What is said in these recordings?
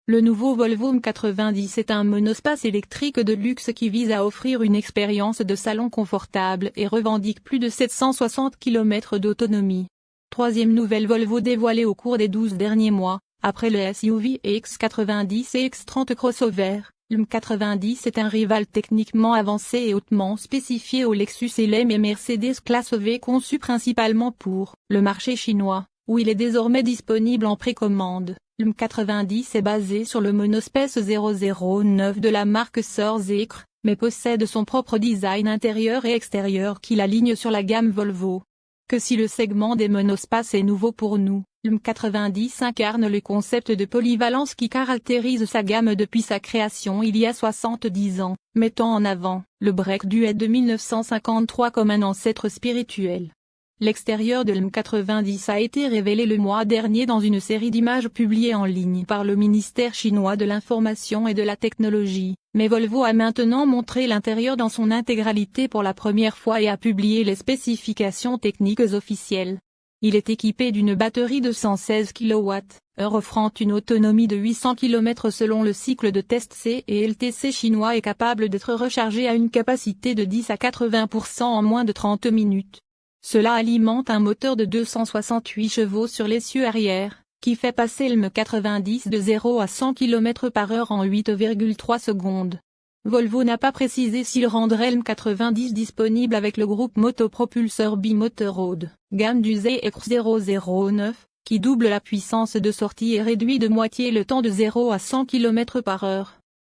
Le nouveau Volvo M90 est un monospace électrique de luxe qui vise à offrir une expérience de salon confortable et revendique plus de 760 km d'autonomie. Troisième nouvelle Volvo dévoilée au cours des 12 derniers mois, après le SUV EX90 et X30 crossover. Le M90 est un rival techniquement avancé et hautement spécifié au Lexus LM et Mercedes Classe V conçu principalement pour le marché chinois, où il est désormais disponible en précommande. Le M90 est basé sur le monospace 009 de la marque Sorzekr, mais possède son propre design intérieur et extérieur qui l'aligne sur la gamme Volvo. Que si le segment des monospaces est nouveau pour nous, le M90 incarne le concept de polyvalence qui caractérise sa gamme depuis sa création il y a 70 ans, mettant en avant le break duet de 1953 comme un ancêtre spirituel. L'extérieur de l'M90 a été révélé le mois dernier dans une série d'images publiées en ligne par le ministère chinois de l'Information et de la Technologie, mais Volvo a maintenant montré l'intérieur dans son intégralité pour la première fois et a publié les spécifications techniques officielles. Il est équipé d'une batterie de 116 kWh, offrant une autonomie de 800 km selon le cycle de test C et LTC chinois et capable d'être rechargé à une capacité de 10 à 80% en moins de 30 minutes. Cela alimente un moteur de 268 chevaux sur l'essieu arrière, qui fait passer le M90 de 0 à 100 km/h en 8,3 secondes. Volvo n'a pas précisé s'il rendrait le M90 disponible avec le groupe motopropulseur bimoteur haut de gamme du ZX009, qui double la puissance de sortie et réduit de moitié le temps de 0 à 100 km/h.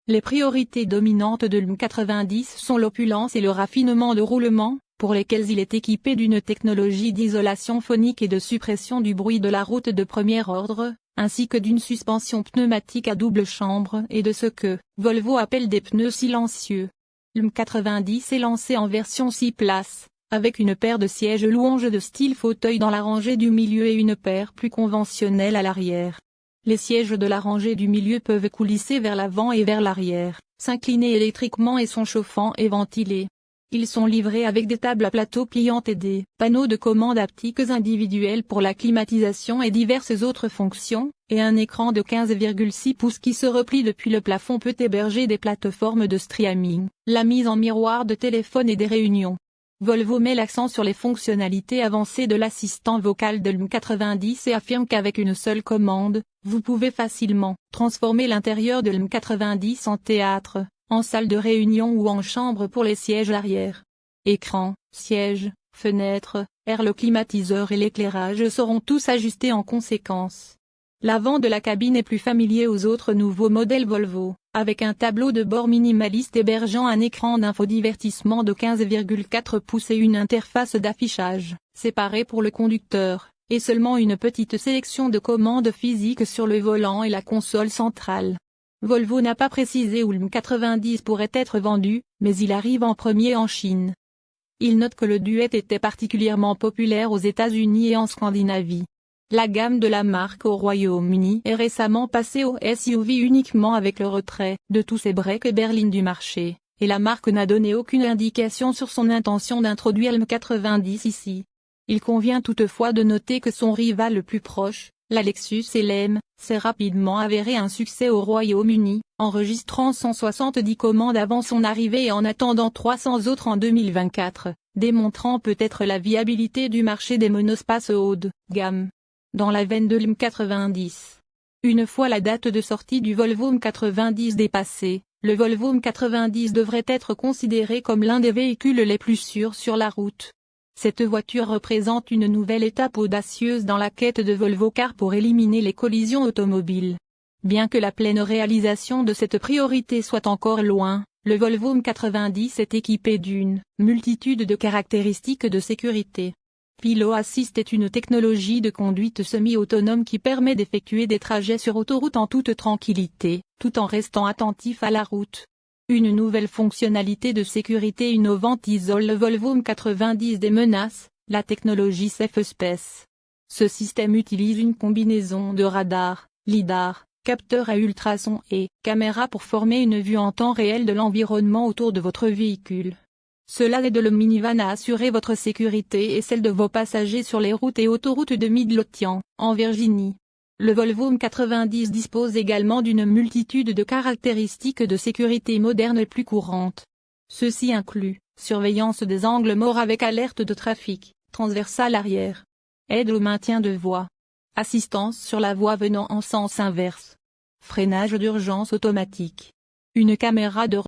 Les priorités dominantes de l'M90 sont l'opulence et le raffinement de roulement, pour lesquels il est équipé d'une technologie d'isolation phonique et de suppression du bruit de la route de premier ordre, ainsi que d'une suspension pneumatique à double chambre et de ce que Volvo appelle des pneus silencieux. Le M90 est lancé en version 6 places, avec une paire de sièges louanges de style fauteuil dans la rangée du milieu et une paire plus conventionnelle à l'arrière. Les sièges de la rangée du milieu peuvent coulisser vers l'avant et vers l'arrière, s'incliner électriquement et sont chauffants et ventilés. Ils sont livrés avec des tables à plateau pliantes et des panneaux de commande haptiques individuels pour la climatisation et diverses autres fonctions, et un écran de 15,6 pouces qui se replie depuis le plafond peut héberger des plateformes de streaming, la mise en miroir de téléphone et des réunions. Volvo met l'accent sur les fonctionnalités avancées de l'assistant vocal de l'M90 et affirme qu'avec une seule commande, vous pouvez facilement transformer l'intérieur de l'M90 en théâtre, en salle de réunion ou en chambre pour les sièges arrière. Écran, sièges, fenêtres, le climatiseur et l'éclairage seront tous ajustés en conséquence. L'avant de la cabine est plus familier aux autres nouveaux modèles Volvo, avec un tableau de bord minimaliste hébergeant un écran d'infodivertissement de 15,4 pouces et une interface d'affichage, séparée pour le conducteur, et seulement une petite sélection de commandes physiques sur le volant et la console centrale. Volvo n'a pas précisé où le M90 pourrait être vendu, mais il arrive en premier en Chine. Il note que le Duet était particulièrement populaire aux États-Unis et en Scandinavie. La gamme de la marque au Royaume-Uni est récemment passée au SUV uniquement avec le retrait de tous ses breaks et berlines du marché, et la marque n'a donné aucune indication sur son intention d'introduire le M90 ici. Il convient toutefois de noter que son rival le plus proche, la Lexus LM, s'est rapidement avéré un succès au Royaume-Uni, enregistrant 170 commandes avant son arrivée et en attendant 300 autres en 2024, démontrant peut-être la viabilité du marché des monospaces haut de gamme. Dans la veine de l'M90. Une fois la date de sortie du Volvo M90 dépassée, le Volvo M90 devrait être considéré comme l'un des véhicules les plus sûrs sur la route. Cette voiture représente une nouvelle étape audacieuse dans la quête de Volvo Cars pour éliminer les collisions automobiles. Bien que la pleine réalisation de cette priorité soit encore loin, le Volvo M90 est équipé d'une multitude de caractéristiques de sécurité. Pilot Assist est une technologie de conduite semi-autonome qui permet d'effectuer des trajets sur autoroute en toute tranquillité, tout en restant attentif à la route. Une nouvelle fonctionnalité de sécurité innovante isole le Volvo M90 des menaces, la technologie Safe Space. Ce système utilise une combinaison de radar, lidar, capteur à ultrasons et caméra pour former une vue en temps réel de l'environnement autour de votre véhicule. Cela aide le minivan à assurer votre sécurité et celle de vos passagers sur les routes et autoroutes de Midlothian, en Virginie. Le Volvo M90 dispose également d'une multitude de caractéristiques de sécurité modernes plus courantes. Ceci inclut surveillance des angles morts avec alerte de trafic, transversale arrière, aide au maintien de voie, assistance sur la voie venant en sens inverse, freinage d'urgence automatique, une caméra de